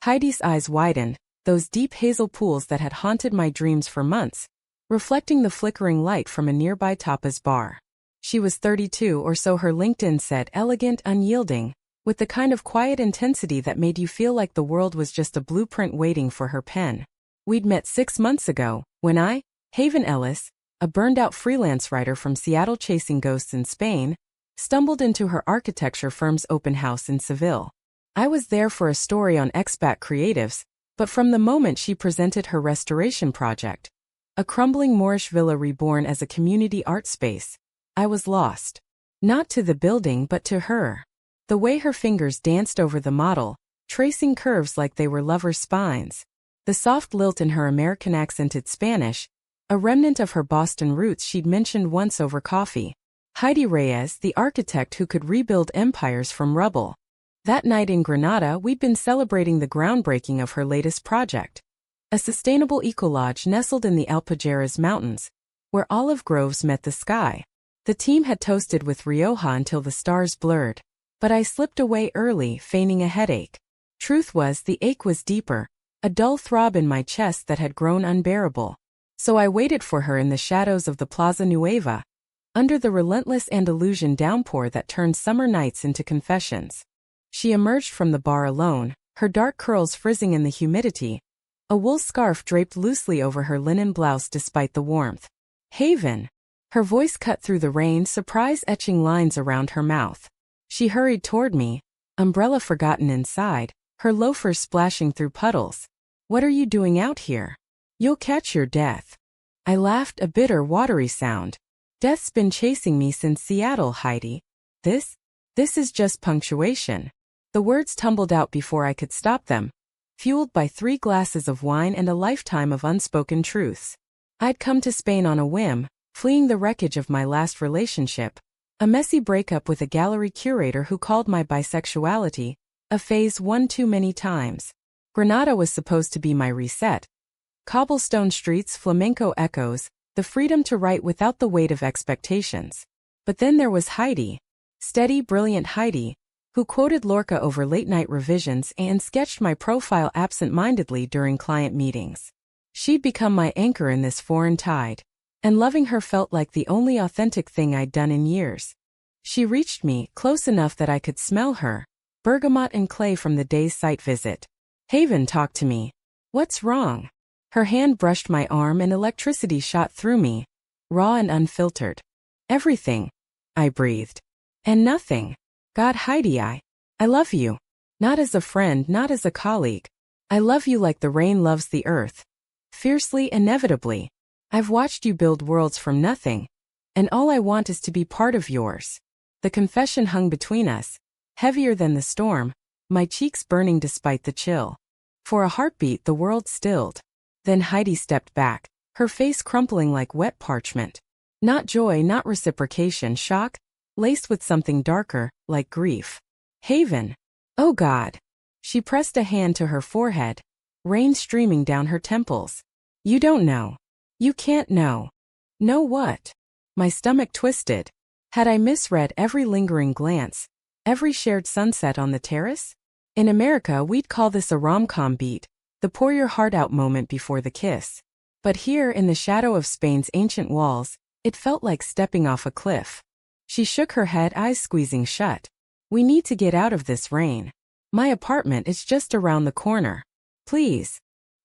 Heidi's eyes widened, those deep hazel pools that had haunted my dreams for months, reflecting the flickering light from a nearby tapas bar. She was 32 or so, her LinkedIn said, elegant, unyielding, with the kind of quiet intensity that made you feel like the world was just a blueprint waiting for her pen. We'd met 6 months ago, when I, Haven Ellis, a burned-out freelance writer from Seattle chasing ghosts in Spain, stumbled into her architecture firm's open house in Seville. I was there for a story on expat creatives, but from the moment she presented her restoration project, a crumbling Moorish villa reborn as a community art space, I was lost. Not to the building but to her. The way her fingers danced over the model, tracing curves like they were lovers' spines. The soft lilt in her American-accented Spanish, a remnant of her Boston roots she'd mentioned once over coffee. Heidi Reyes, the architect who could rebuild empires from rubble. That night in Granada, we'd been celebrating the groundbreaking of her latest project. A sustainable ecolodge nestled in the Alpujarras Mountains, where olive groves met the sky. The team had toasted with Rioja until the stars blurred. But I slipped away early, feigning a headache. Truth was, the ache was deeper, a dull throb in my chest that had grown unbearable. So I waited for her in the shadows of the Plaza Nueva, under the relentless Andalusian downpour that turned summer nights into confessions. She emerged from the bar alone, her dark curls frizzing in the humidity, a wool scarf draped loosely over her linen blouse despite the warmth. Haven! Her voice cut through the rain, surprise etching lines around her mouth. She hurried toward me, umbrella forgotten inside, her loafers splashing through puddles. What are you doing out here? You'll catch your death. I laughed, a bitter, watery sound. Death's been chasing me since Seattle, Heidi. This is just punctuation. The words tumbled out before I could stop them, fueled by 3 glasses of wine and a lifetime of unspoken truths. I'd come to Spain on a whim, fleeing the wreckage of my last relationship. A messy breakup with a gallery curator who called my bisexuality a phase one too many times. Granada was supposed to be my reset. Cobblestone streets, flamenco echoes, the freedom to write without the weight of expectations. But then there was Heidi. Steady, brilliant Heidi, who quoted Lorca over late-night revisions and sketched my profile absent-mindedly during client meetings. She'd become my anchor in this foreign tide. And loving her felt like the only authentic thing I'd done in years. She reached me, close enough that I could smell her, bergamot and clay from the day's site visit. Haven, talk to me. What's wrong? Her hand brushed my arm and electricity shot through me, raw and unfiltered. Everything, I breathed. And nothing. God, Heidi, I love you. Not as a friend, not as a colleague. I love you like the rain loves the earth. Fiercely, inevitably. I've watched you build worlds from nothing, and all I want is to be part of yours. The confession hung between us, heavier than the storm, my cheeks burning despite the chill. For a heartbeat the world stilled. Then Heidi stepped back, her face crumpling like wet parchment. Not joy, not reciprocation, shock, laced with something darker, like grief. Haven! Oh God! She pressed a hand to her forehead, rain streaming down her temples. You don't know. You can't know. Know what? My stomach twisted. Had I misread every lingering glance, every shared sunset on the terrace? In America, we'd call this a rom-com beat, the pour your heart out moment before the kiss. But here, in the shadow of Spain's ancient walls, it felt like stepping off a cliff. She shook her head, eyes squeezing shut. We need to get out of this rain. My apartment is just around the corner. Please.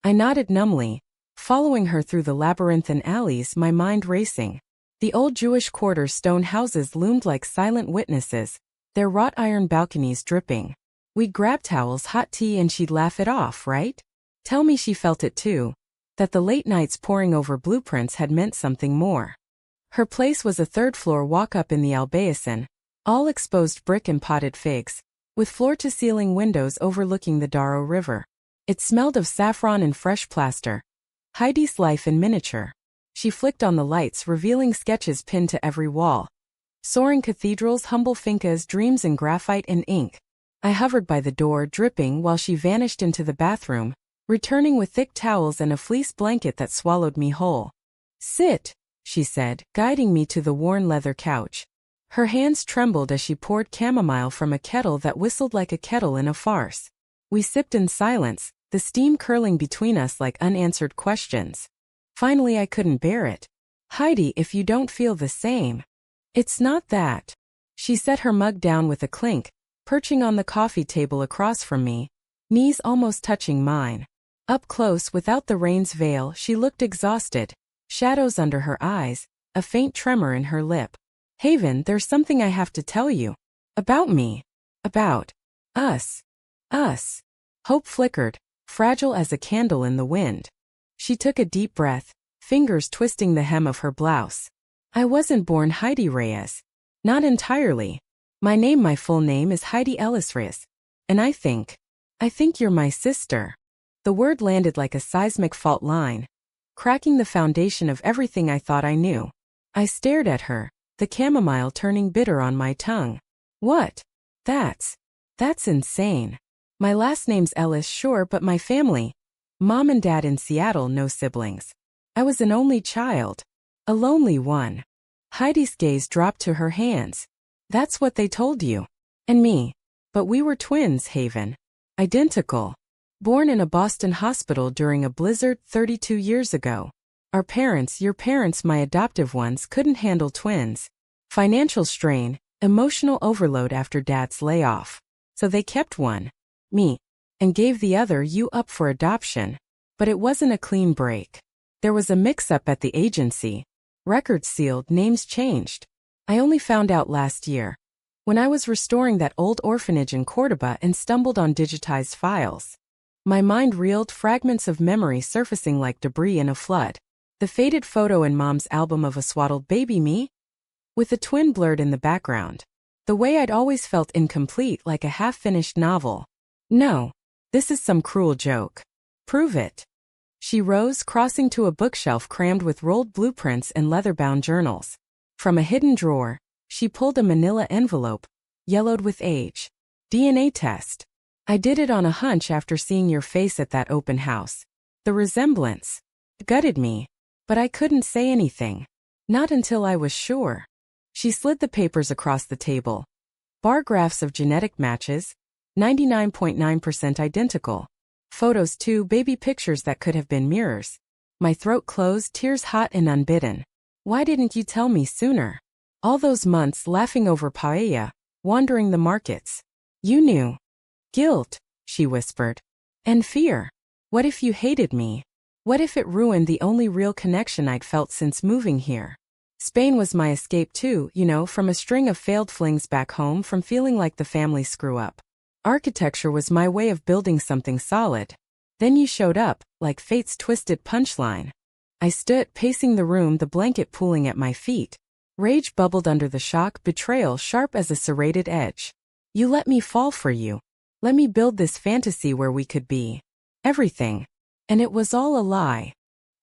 I nodded numbly, following her through the labyrinthine alleys, my mind racing. The old Jewish quarter stone houses loomed like silent witnesses, their wrought iron balconies dripping. We'd grab towels, hot tea, and she'd laugh it off, right? Tell me she felt it too. That the late nights poring over blueprints had meant something more. Her place was a third-floor walk-up in the Albayacin, all exposed brick and potted figs, with floor-to-ceiling windows overlooking the Darro River. It smelled of saffron and fresh plaster. Heidi's life in miniature. She flicked on the lights, revealing sketches pinned to every wall. Soaring cathedrals, humble fincas, dreams in graphite and ink. I hovered by the door, dripping, while she vanished into the bathroom, returning with thick towels and a fleece blanket that swallowed me whole. Sit, she said, guiding me to the worn leather couch. Her hands trembled as she poured chamomile from a kettle that whistled like a kettle in a farce. We sipped in silence, the steam curling between us like unanswered questions. Finally, I couldn't bear it. Heidi, if you don't feel the same. It's not that. She set her mug down with a clink, perching on the coffee table across from me, knees almost touching mine. Up close, without the rain's veil, she looked exhausted, shadows under her eyes, a faint tremor in her lip. Haven, there's something I have to tell you. About me. About us. Us. Hope flickered, fragile as a candle in the wind. She took a deep breath, fingers twisting the hem of her blouse. I wasn't born Heidi Reyes. Not entirely. My full name is Heidi Ellis Reyes. And I think you're my sister. The word landed like a seismic fault line, cracking the foundation of everything I thought I knew. I stared at her, the chamomile turning bitter on my tongue. What? That's insane. My last name's Ellis, sure, but my family. Mom and Dad in Seattle, no siblings. I was an only child. A lonely one. Heidi's gaze dropped to her hands. That's what they told you. And me. But we were twins, Haven. Identical. Born in a Boston hospital during a blizzard 32 years ago. Our parents, your parents, my adoptive ones, couldn't handle twins. Financial strain, emotional overload after Dad's layoff. So they kept one, me, and gave the other, you, up for adoption. But it wasn't a clean break. There was a mix-up at the agency. Records sealed, names changed. I only found out last year, when I was restoring that old orphanage in Cordoba and stumbled on digitized files. My mind reeled, fragments of memory surfacing like debris in a flood. The faded photo in Mom's album of a swaddled baby me, with a twin blurred in the background. The way I'd always felt incomplete, like a half-finished novel. No, this is some cruel joke. Prove it. She rose, crossing to a bookshelf crammed with rolled blueprints and leather-bound journals. From a hidden drawer, she pulled a manila envelope, yellowed with age. DNA test. I did it on a hunch after seeing your face at that open house. The resemblance gutted me, but I couldn't say anything. Not until I was sure. She slid the papers across the table. Bar graphs of genetic matches, 99.9% identical. Photos too, baby pictures that could have been mirrors. My throat closed, tears hot and unbidden. Why didn't you tell me sooner? All those months laughing over paella, wandering the markets. You knew. Guilt, she whispered. And fear. What if you hated me? What if it ruined the only real connection I'd felt since moving here? Spain was my escape too, you know, from a string of failed flings back home, from feeling like the family screw-up. Architecture was my way of building something solid. Then you showed up, like fate's twisted punchline. I stood, pacing the room, the blanket pooling at my feet. Rage bubbled under the shock, betrayal sharp as a serrated edge. You let me fall for you. Let me build this fantasy where we could be everything. And it was all a lie.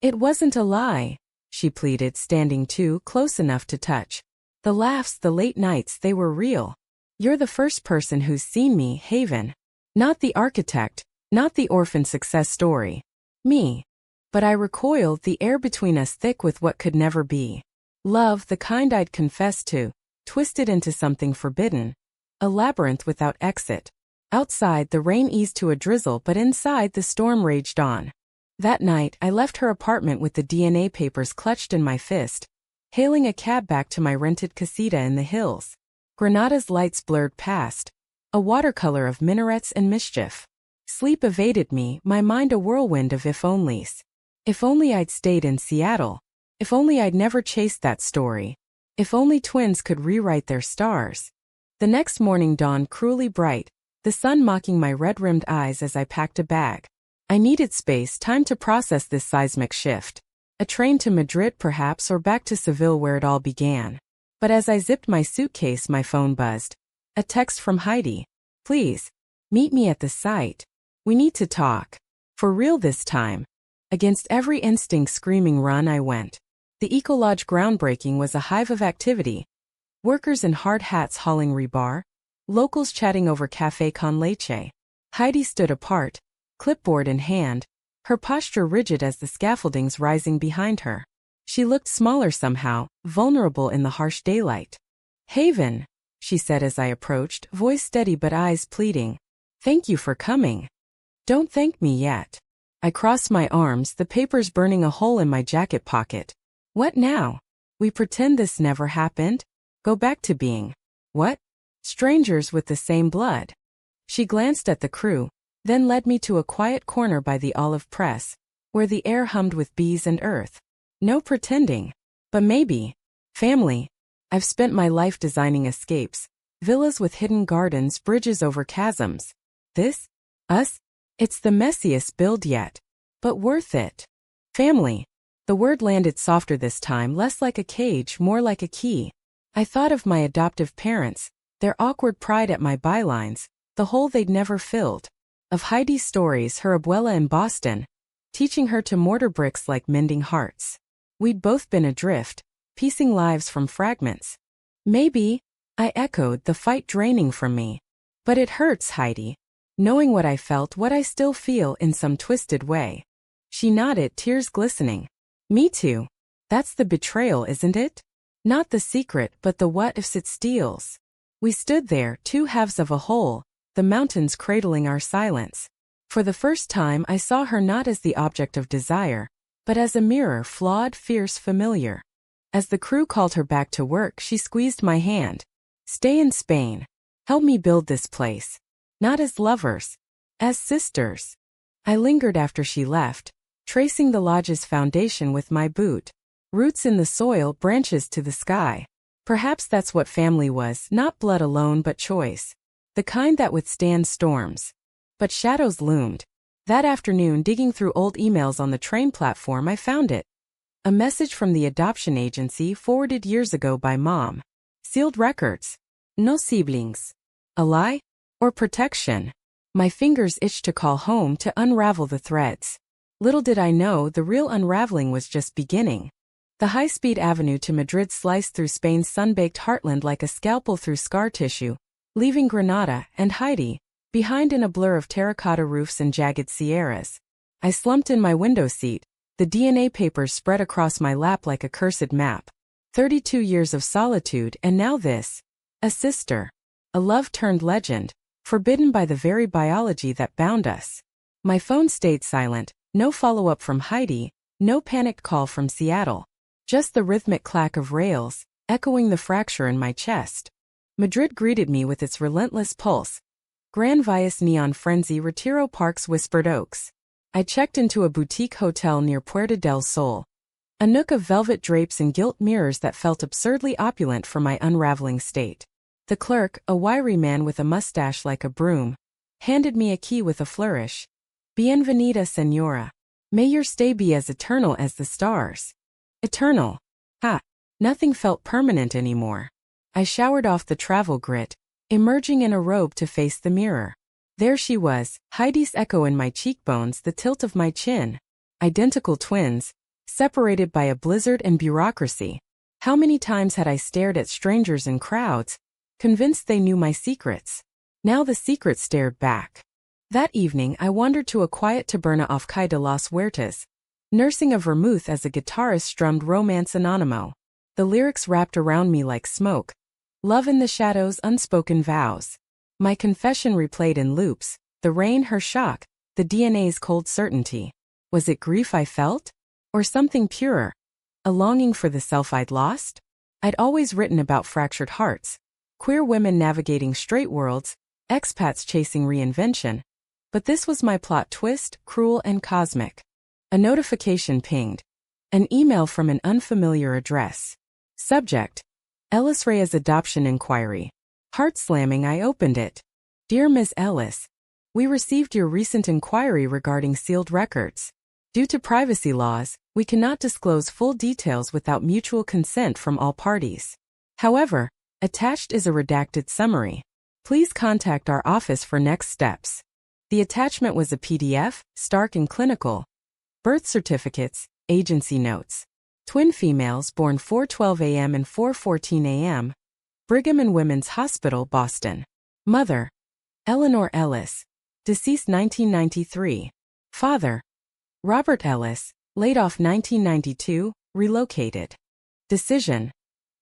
It wasn't a lie, she pleaded, standing too close enough to touch. The laughs, the late nights, they were real. You're the first person who's seen me, Haven. Not the architect, not the orphan success story. Me. But I recoiled, the air between us thick with what could never be. Love, the kind I'd confessed to, twisted into something forbidden. A labyrinth without exit. Outside, the rain eased to a drizzle, but inside, the storm raged on. That night, I left her apartment with the DNA papers clutched in my fist, hailing a cab back to my rented casita in the hills. Granada's lights blurred past, a watercolor of minarets and mischief. Sleep evaded me, my mind a whirlwind of if-onlys. If only I'd stayed in Seattle. If only I'd never chased that story. If only twins could rewrite their stars. The next morning dawned cruelly bright, the sun mocking my red-rimmed eyes as I packed a bag. I needed space, time to process this seismic shift. A train to Madrid perhaps, or back to Seville where it all began. But as I zipped my suitcase, my phone buzzed. A text from Heidi. Please, meet me at the site. We need to talk. For real this time. Against every instinct screaming run I went. The Ecolodge groundbreaking was a hive of activity. Workers in hard hats hauling rebar. Locals chatting over café con leche. Heidi stood apart, clipboard in hand, her posture rigid as the scaffoldings rising behind her. She looked smaller somehow, vulnerable in the harsh daylight. Haven, she said as I approached, voice steady but eyes pleading. Thank you for coming. Don't thank me yet. I cross my arms, the papers burning a hole in my jacket pocket. What now? We pretend this never happened? Go back to being, what? Strangers with the same blood. She glanced at the crew, then led me to a quiet corner by the olive press, where the air hummed with bees and earth. No pretending. But maybe. Family. I've spent my life designing escapes, villas with hidden gardens, bridges over chasms. This? Us? It's the messiest build yet. But worth it. Family. The word landed softer this time, less like a cage, more like a key. I thought of my adoptive parents, their awkward pride at my bylines, the hole they'd never filled. Of Heidi's stories, her abuela in Boston, teaching her to mortar bricks like mending hearts. We'd both been adrift, piecing lives from fragments. Maybe, I echoed, the fight draining from me. But it hurts, Heidi. Knowing what I felt, what I still feel in some twisted way. She nodded, tears glistening. Me too. That's the betrayal, isn't it? Not the secret, but the what ifs it steals. We stood there, two halves of a whole, the mountains cradling our silence. For the first time I saw her not as the object of desire, but as a mirror, flawed, fierce, familiar. As the crew called her back to work, she squeezed my hand. Stay in Spain. Help me build this place. Not as lovers. As sisters. I lingered after she left, tracing the lodge's foundation with my boot. Roots in the soil, branches to the sky. Perhaps that's what family was, not blood alone but choice. The kind that withstands storms. But shadows loomed. That afternoon, digging through old emails on the train platform, I found it. A message from the adoption agency forwarded years ago by Mom. Sealed records. No siblings. A lie? Or protection? My fingers itched to call home to unravel the threads. Little did I know the real unraveling was just beginning. The high-speed avenue to Madrid sliced through Spain's sun-baked heartland like a scalpel through scar tissue, leaving Granada and Heidi behind in a blur of terracotta roofs and jagged sierras. I slumped in my window seat, the DNA papers spread across my lap like a cursed map. 32 years of solitude, and now this. A sister. A love turned legend, forbidden by the very biology that bound us. My phone stayed silent. No follow-up from Heidi, no panicked call from Seattle. Just the rhythmic clack of rails, echoing the fracture in my chest. Madrid greeted me with its relentless pulse. Gran Via's neon frenzy, Retiro Park's whispered oaks. I checked into a boutique hotel near Puerta del Sol. A nook of velvet drapes and gilt mirrors that felt absurdly opulent for my unraveling state. The clerk, a wiry man with a mustache like a broom, handed me a key with a flourish. Bienvenida, señora. May your stay be as eternal as the stars. Eternal. Ha! Nothing felt permanent anymore. I showered off the travel grit, emerging in a robe to face the mirror. There she was, Heidi's echo in my cheekbones, the tilt of my chin. Identical twins, separated by a blizzard and bureaucracy. How many times had I stared at strangers in crowds, convinced they knew my secrets? Now the secret stared back. That evening I wandered to a quiet taberna off Calle de las Huertas, nursing a vermouth as a guitarist strummed Romance Anonimo. The lyrics wrapped around me like smoke. Love in the shadows, unspoken vows. My confession replayed in loops, the rain her shock, the DNA's cold certainty. Was it grief I felt? Or something purer? A longing for the self I'd lost? I'd always written about fractured hearts, queer women navigating straight worlds, expats chasing reinvention. But this was my plot twist, cruel and cosmic. A notification pinged. An email from an unfamiliar address. Subject: Ellis Reyes Adoption Inquiry. Heart slamming, I opened it. Dear Ms. Ellis, we received your recent inquiry regarding sealed records. Due to privacy laws, we cannot disclose full details without mutual consent from all parties. However, attached is a redacted summary. Please contact our office for next steps. The attachment was a PDF, stark and clinical. Birth certificates, agency notes. Twin females born 4:12 a.m. and 4:14 a.m. Brigham and Women's Hospital, Boston. Mother: Eleanor Ellis. Deceased 1993. Father: Robert Ellis, laid off 1992, relocated. Decision: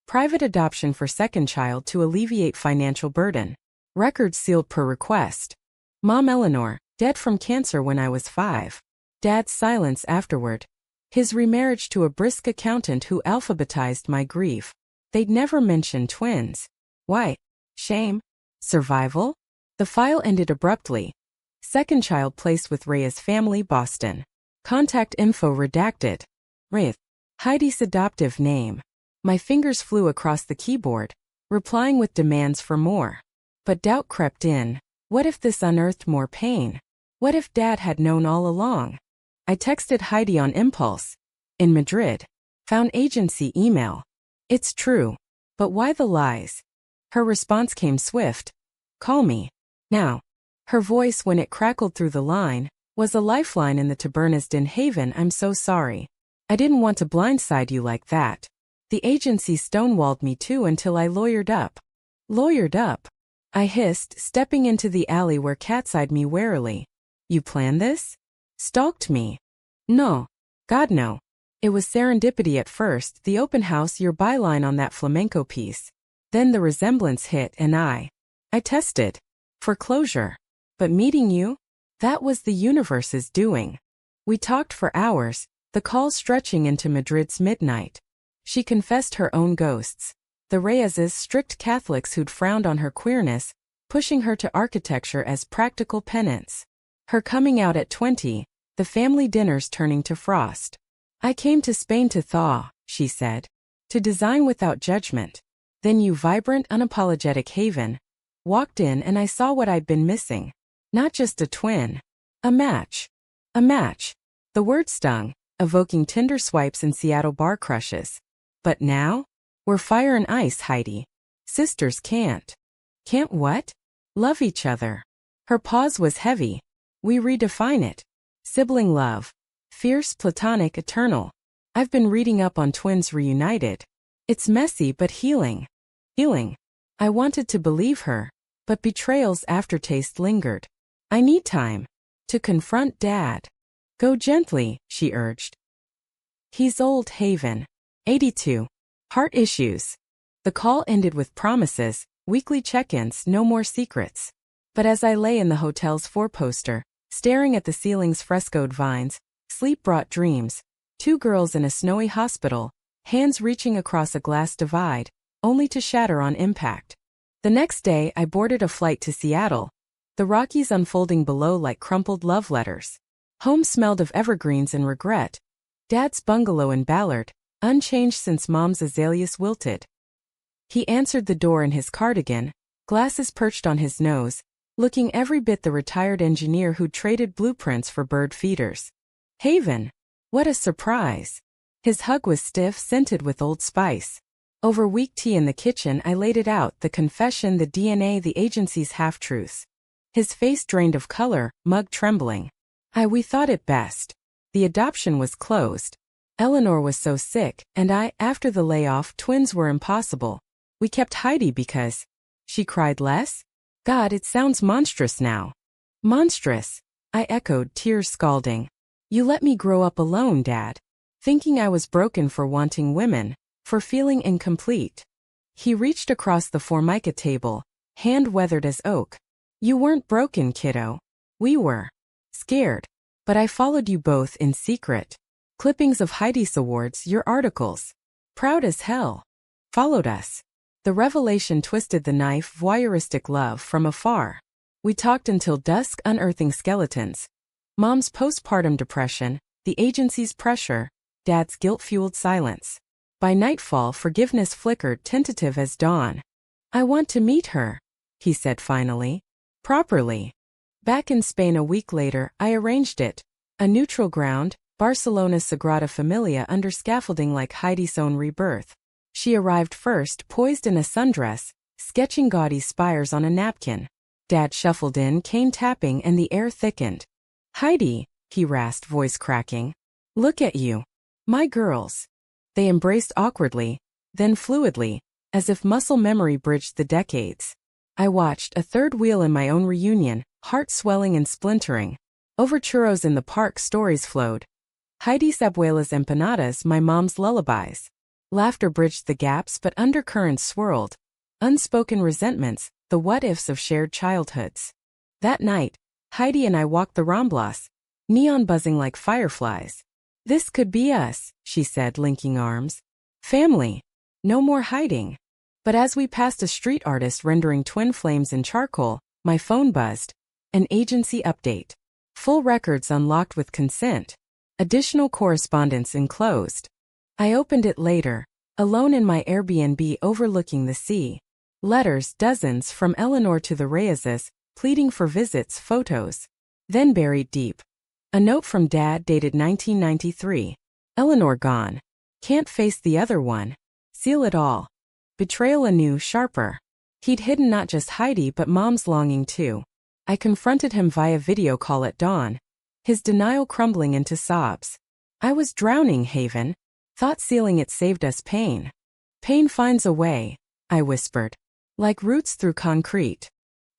private adoption for second child to alleviate financial burden. Records sealed per request. Mom Eleanor, Dead from cancer when I was 5. Dad's silence afterward. His remarriage to a brisk accountant who alphabetized my grief. They'd never mention twins. Why? Shame? Survival? The file ended abruptly. Second child placed with Rhea's family, Boston. Contact info redacted. Rhea. Heidi's adoptive name. My fingers flew across the keyboard, replying with demands for more. But doubt crept in. What if this unearthed more pain? What if Dad had known all along? I texted Heidi on impulse. In Madrid. Found agency email. It's true. But why the lies? Her response came swift. Call me. Now. Her voice, when it crackled through the line, was a lifeline in the Tabernistan haven. I'm so sorry. I didn't want to blindside you like that. The agency stonewalled me too until I lawyered up. Lawyered up? I hissed, stepping into the alley where Katz eyed me warily. You planned this? Stalked me? No. God no. It was serendipity at first, the open house, your byline on that flamenco piece. Then the resemblance hit and I tested. For closure. But meeting you? That was the universe's doing. We talked for hours, the call stretching into Madrid's midnight. She confessed her own ghosts. The Reyes's, strict Catholics who'd frowned on her queerness, pushing her to architecture as practical penance. Her coming out at 20, the family dinners turning to frost. I came to Spain to thaw, she said. To design without judgment. Then you, vibrant, unapologetic haven, walked in and I saw what I'd been missing. Not just a twin. A match. A match. The word stung, evoking Tinder swipes and Seattle bar crushes. But now? We're fire and ice, Heidi. Sisters can't. Can't what? Love each other. Her pause was heavy. We redefine it. Sibling love. Fierce, platonic, eternal. I've been reading up on twins reunited. It's messy but healing. Healing. I wanted to believe her, but betrayal's aftertaste lingered. I need time to confront Dad. Go gently, she urged. He's old, Haven. 82. Heart issues. The call ended with promises, weekly check-ins, no more secrets. But as I lay in the hotel's four-poster, staring at the ceiling's frescoed vines, sleep brought dreams. 2 girls in a snowy hospital, hands reaching across a glass divide, only to shatter on impact. The next day I boarded a flight to Seattle, the Rockies unfolding below like crumpled love letters. Home smelled of evergreens and regret. Dad's bungalow in Ballard, unchanged since Mom's azaleas wilted. He answered the door in his cardigan, glasses perched on his nose, looking every bit the retired engineer who'd traded blueprints for bird feeders. Haven! What a surprise! His hug was stiff, scented with Old Spice. Over weak tea in the kitchen I laid it out, the confession, the DNA, the agency's half-truths. His face drained of color, mug trembling. We thought it best. The adoption was closed. Eleanor was so sick, and after the layoff, twins were impossible. We kept Heidi because... She cried less? God, it sounds monstrous now. Monstrous, I echoed, tears scalding. You let me grow up alone, Dad. Thinking I was broken for wanting women, for feeling incomplete. He reached across the formica table, hand weathered as oak. You weren't broken, kiddo. We were. Scared. But I followed you both in secret. Clippings of Heidi's awards, your articles. Proud as hell. Followed us. The revelation twisted the knife, voyeuristic love from afar. We talked until dusk, unearthing skeletons. Mom's postpartum depression, the agency's pressure, Dad's guilt-fueled silence. By nightfall, forgiveness flickered, tentative as dawn. I want to meet her, he said finally. Properly. Back in Spain a week later, I arranged it. A neutral ground, Barcelona's Sagrada Familia under scaffolding like Heidi's own rebirth. She arrived first, poised in a sundress, sketching gaudy spires on a napkin. Dad shuffled in, cane tapping, and the air thickened. Heidi, he rasped, voice cracking. Look at you. My girls. They embraced awkwardly, then fluidly, as if muscle memory bridged the decades. I watched, a third wheel in my own reunion, heart swelling and splintering. Over churros in the park, stories flowed. Heidi's abuela's empanadas, my mom's lullabies. Laughter bridged the gaps, but undercurrents swirled. Unspoken resentments, the what-ifs of shared childhoods. That night, Heidi and I walked the Ramblas, neon buzzing like fireflies. This could be us, she said, linking arms. Family. No more hiding. But as we passed a street artist rendering twin flames in charcoal, my phone buzzed. An agency update. Full records unlocked with consent. Additional correspondence enclosed. I opened it later, alone in my Airbnb overlooking the sea. Letters, dozens, from Eleanor to the Reyeses, pleading for visits, photos. Then buried deep. A note from Dad dated 1993. Eleanor gone. Can't face the other one. Seal it all. Betrayal anew, sharper. He'd hidden not just Heidi but Mom's longing too. I confronted him via video call at dawn. His denial crumbling into sobs. I was drowning, Haven. Thought sealing it saved us pain. Pain finds a way, I whispered. Like roots through concrete.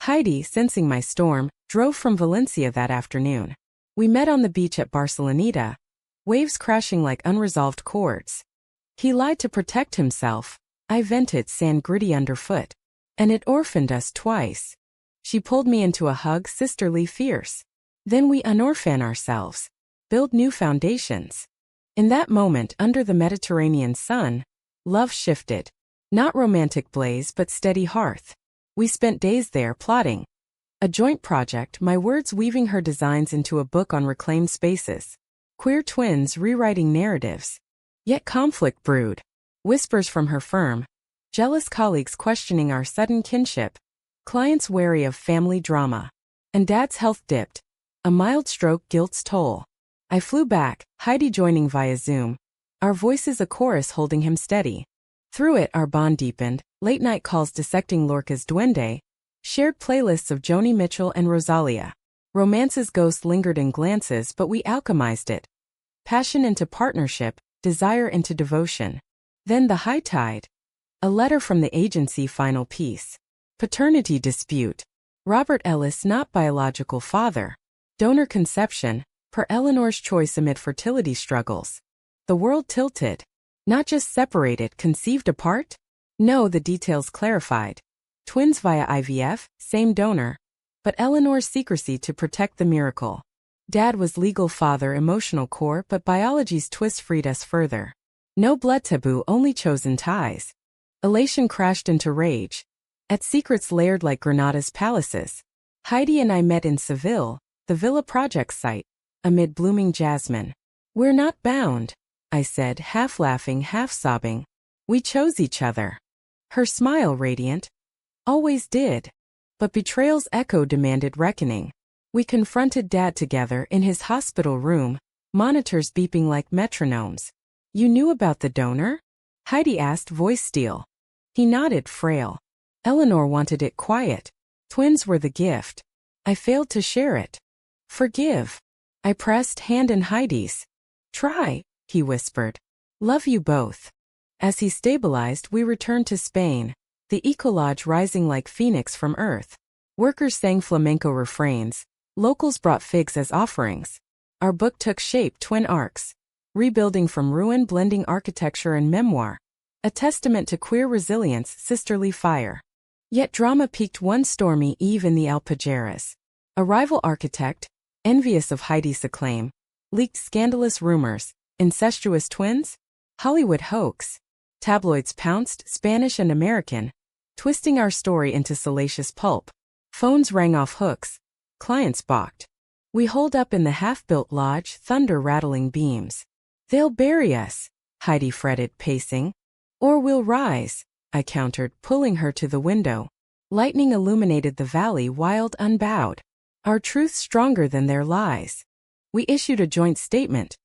Heidi, sensing my storm, drove from Valencia that afternoon. We met on the beach at Barceloneta, waves crashing like unresolved chords. He lied to protect himself. I vented, sand gritty underfoot. And it orphaned us twice. She pulled me into a hug, sisterly fierce. Then we unorphan ourselves. Build new foundations. In that moment, under the Mediterranean sun, love shifted. Not romantic blaze but steady hearth. We spent days there plotting. A joint project, my words weaving her designs into a book on reclaimed spaces. Queer twins rewriting narratives. Yet conflict brewed. Whispers from her firm. Jealous colleagues questioning our sudden kinship. Clients wary of family drama. And Dad's health dipped. A mild stroke, guilt's toll. I flew back, Heidi joining via Zoom. Our voices a chorus holding him steady. Through it our bond deepened, late-night calls dissecting Lorca's Duende. Shared playlists of Joni Mitchell and Rosalia. Romance's ghost lingered in glances but we alchemized it. Passion into partnership, desire into devotion. Then the high tide. A letter from the agency, final piece. Paternity dispute. Robert Ellis not biological father. Donor conception, per Eleanor's choice amid fertility struggles. The world tilted. Not just separated, conceived apart? No, the details clarified. Twins via IVF, same donor. But Eleanor's secrecy to protect the miracle. Dad was legal father, emotional core, but biology's twist freed us further. No blood taboo, only chosen ties. Elation crashed into rage. At secrets layered like Granada's palaces. Heidi and I met in Seville, the Villa Project site, amid blooming jasmine. We're not bound, I said, half laughing, half sobbing. We chose each other. Her smile radiant. Always did. But betrayal's echo demanded reckoning. We confronted Dad together in his hospital room, monitors beeping like metronomes. You knew about the donor? Heidi asked, voice steel. He nodded, frail. Eleanor wanted it quiet. Twins were the gift. I failed to share it. Forgive. I pressed hand in Heidi's. Try, he whispered. Love you both. As he stabilized, we returned to Spain, the ecolodge rising like phoenix from earth. Workers sang flamenco refrains. Locals brought figs as offerings. Our book took shape, twin arcs. Rebuilding from ruin, blending architecture and memoir. A testament to queer resilience, sisterly fire. Yet drama peaked one stormy eve in the Alpujarras. A rival architect, envious of Heidi's acclaim, leaked scandalous rumors. Incestuous twins? Hollywood hoax. Tabloids pounced, Spanish and American, twisting our story into salacious pulp. Phones rang off hooks. Clients balked. We holed up in the half-built lodge, thunder rattling beams. They'll bury us, Heidi fretted, pacing. Or we'll rise, I countered, pulling her to the window. Lightning illuminated the valley, wild, unbowed. Our truth stronger than their lies. We issued a joint statement.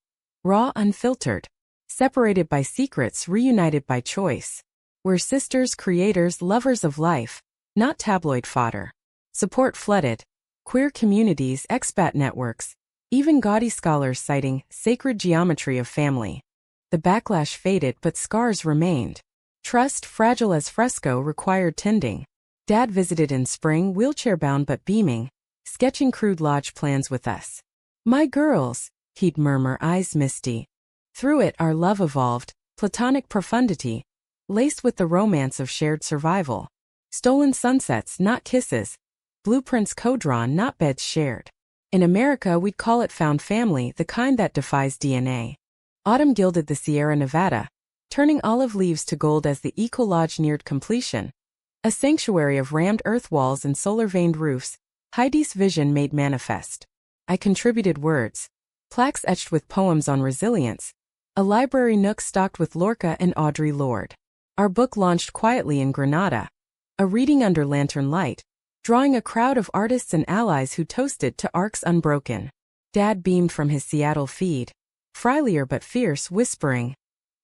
Raw, unfiltered. Separated by secrets, reunited by choice. We're sisters, creators, lovers of life, not tabloid fodder. Support flooded. Queer communities, expat networks, even gaudy scholars citing sacred geometry of family. The backlash faded but scars remained. Trust, fragile as fresco, required tending. Dad visited in spring, wheelchair-bound but beaming, sketching crude lodge plans with us. My girls, he'd murmur, eyes misty. Through it our love evolved, platonic profundity, laced with the romance of shared survival. Stolen sunsets, not kisses. Blueprints co-drawn, not beds shared. In America, we'd call it found family, the kind that defies DNA. Autumn gilded the Sierra Nevada, turning olive leaves to gold as the Eco Lodge neared completion. A sanctuary of rammed earth walls and solar-veined roofs, Heidi's vision made manifest. I contributed words, plaques etched with poems on resilience, a library nook stocked with Lorca and Audre Lorde. Our book launched quietly in Granada, a reading under lantern light, drawing a crowd of artists and allies who toasted to Arcs Unbroken. Dad beamed from his Seattle feed, friendlier but fierce, whispering,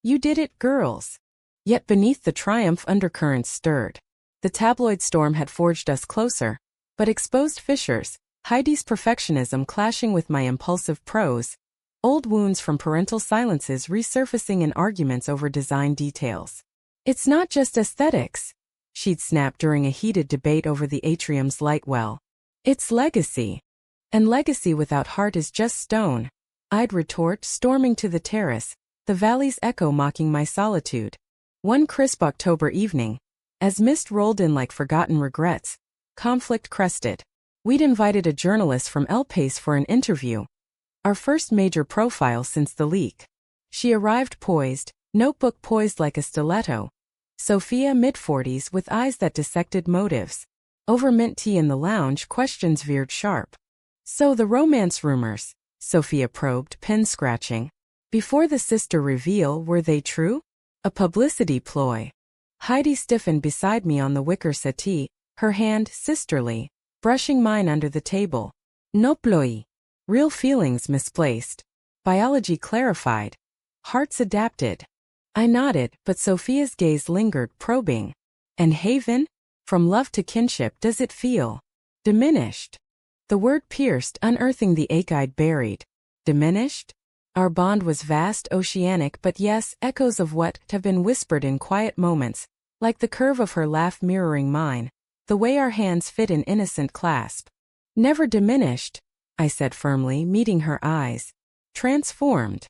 "You did it, girls." Yet beneath the triumph undercurrents stirred. The tabloid storm had forged us closer, but exposed fissures, Heidi's perfectionism clashing with my impulsive prose, old wounds from parental silences resurfacing in arguments over design details. "It's not just aesthetics," she'd snap during a heated debate over the atrium's light well. "It's legacy. And legacy without heart is just stone," I'd retort, storming to the terrace, the valley's echo mocking my solitude. One crisp October evening, as mist rolled in like forgotten regrets, conflict crested. We'd invited a journalist from El País for an interview, our first major profile since the leak. She arrived poised, notebook poised like a stiletto. Sophia, mid-40s, with eyes that dissected motives. Over mint tea in the lounge, questions veered sharp. "So the romance rumors," Sophia probed, pen scratching. "Before the sister reveal, were they true? A publicity ploy?" Heidi stiffened beside me on the wicker settee, her hand, sisterly, brushing mine under the table. "No ploy. Real feelings misplaced. Biology clarified. Hearts adapted." I nodded, but Sophia's gaze lingered, probing. "And Haven? From love to kinship, does it feel diminished?" The word pierced, unearthing the ache I'd buried. Diminished? Our bond was vast, oceanic, but yes, echoes of what have been whispered in quiet moments, like the curve of her laugh mirroring mine, the way our hands fit in innocent clasp. "Never diminished," I said firmly, meeting her eyes. "Transformed."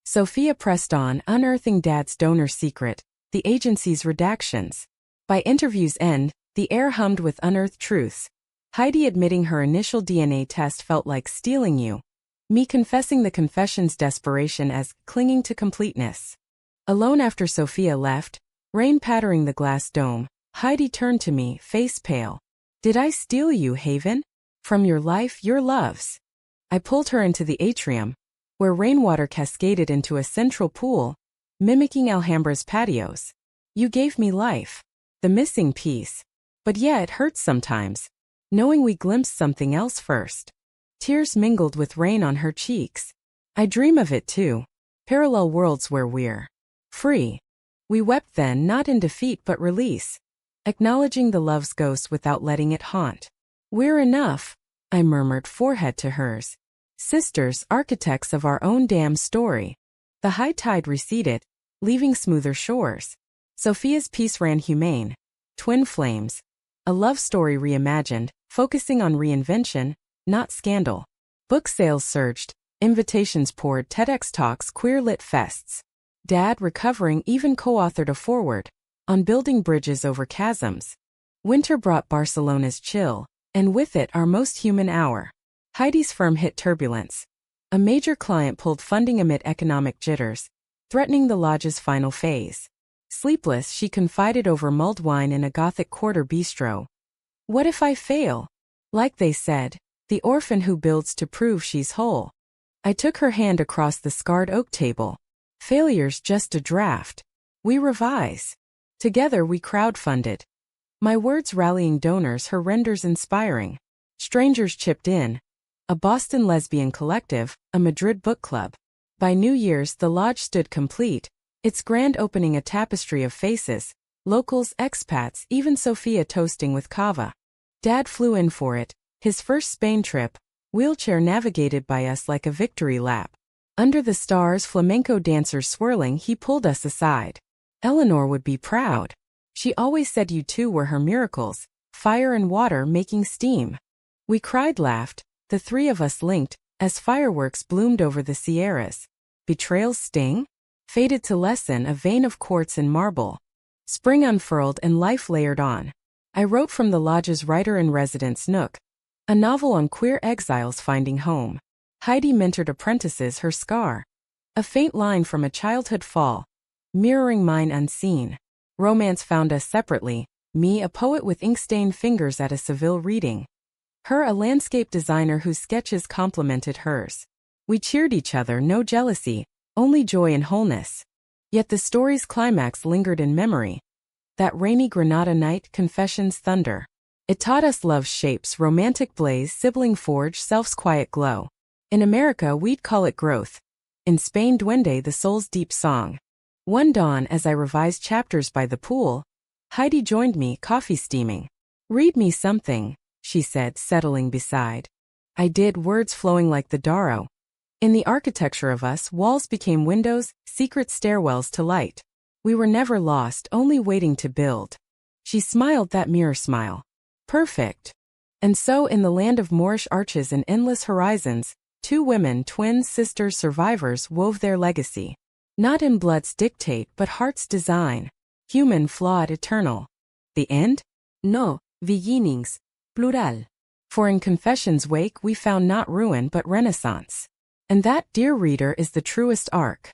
Sophia pressed on, unearthing Dad's donor secret, the agency's redactions. By interview's end, the air hummed with unearthed truths. Heidi admitting her initial DNA test felt like stealing you. Me confessing the confession's desperation as clinging to completeness. Alone after Sophia left, rain pattering the glass dome, Heidi turned to me, face pale. "Did I steal you, Haven? From your life, your loves?" I pulled her into the atrium, where rainwater cascaded into a central pool, mimicking Alhambra's patios. "You gave me life. The missing piece. But yeah, it hurts sometimes, knowing we glimpsed something else first." Tears mingled with rain on her cheeks. "I dream of it too. Parallel worlds where we're free." We wept then, not in defeat but release, acknowledging the love's ghost without letting it haunt. "We're enough," I murmured, forehead to hers. Sisters, architects of our own damn story. The high tide receded, leaving smoother shores. Sophia's piece ran humane. Twin flames. A love story reimagined, focusing on reinvention, not scandal. Book sales surged, invitations poured, TEDx talks, queer-lit fests. Dad, recovering, even co-authored a foreword on building bridges over chasms. Winter brought Barcelona's chill, and with it our most human hour. Heidi's firm hit turbulence. A major client pulled funding amid economic jitters, threatening the lodge's final phase. Sleepless, she confided over mulled wine in a Gothic quarter bistro. "What if I fail? Like they said, the orphan who builds to prove she's whole." I took her hand across the scarred oak table. "Failure's just a draft. We revise." Together we crowdfunded. My words rallying donors, her renders inspiring. Strangers chipped in. A Boston lesbian collective, a Madrid book club. By New Year's the lodge stood complete, its grand opening a tapestry of faces, locals, expats, even Sophia toasting with cava. Dad flew in for it, his first Spain trip, wheelchair navigated by us like a victory lap. Under the stars, flamenco dancers swirling, he pulled us aside. "Eleanor would be proud. She always said you two were her miracles, fire and water making steam." We cried, laughed, the three of us linked, as fireworks bloomed over the Sierras. Betrayal's sting? Faded to lessen, a vein of quartz and marble. Spring unfurled and life layered on. I wrote from the lodge's writer-in-residence nook, A novel on queer exiles finding home. Heidi mentored apprentices, her scar. A faint line from a childhood fall, mirroring mine unseen. Romance found us separately, me a poet with ink-stained fingers at a Seville reading. Her a landscape designer whose sketches complemented hers. We cheered each other, no jealousy, only joy and wholeness. Yet the story's climax lingered in memory. That rainy Granada night, confessions thunder. It taught us love's shapes, romantic blaze, sibling forge, self's quiet glow. In America we'd call it growth. In Spain duende, the soul's deep song. One dawn as I revised chapters by the pool, Heidi joined me, coffee steaming. "Read me something," she said, settling beside. I did, words flowing like the Darrow. In the architecture of us, walls became windows, secret stairwells to light. We were never lost, only waiting to build. She smiled, that mirror smile. Perfect. And so in the land of Moorish arches and endless horizons, two women, twins, sisters, survivors wove their legacy. Not in blood's dictate but heart's design. Human, flawed, eternal. The end? No, beginnings, plural. For in Confession's wake we found not ruin but renaissance. And that, dear reader, is the truest arc.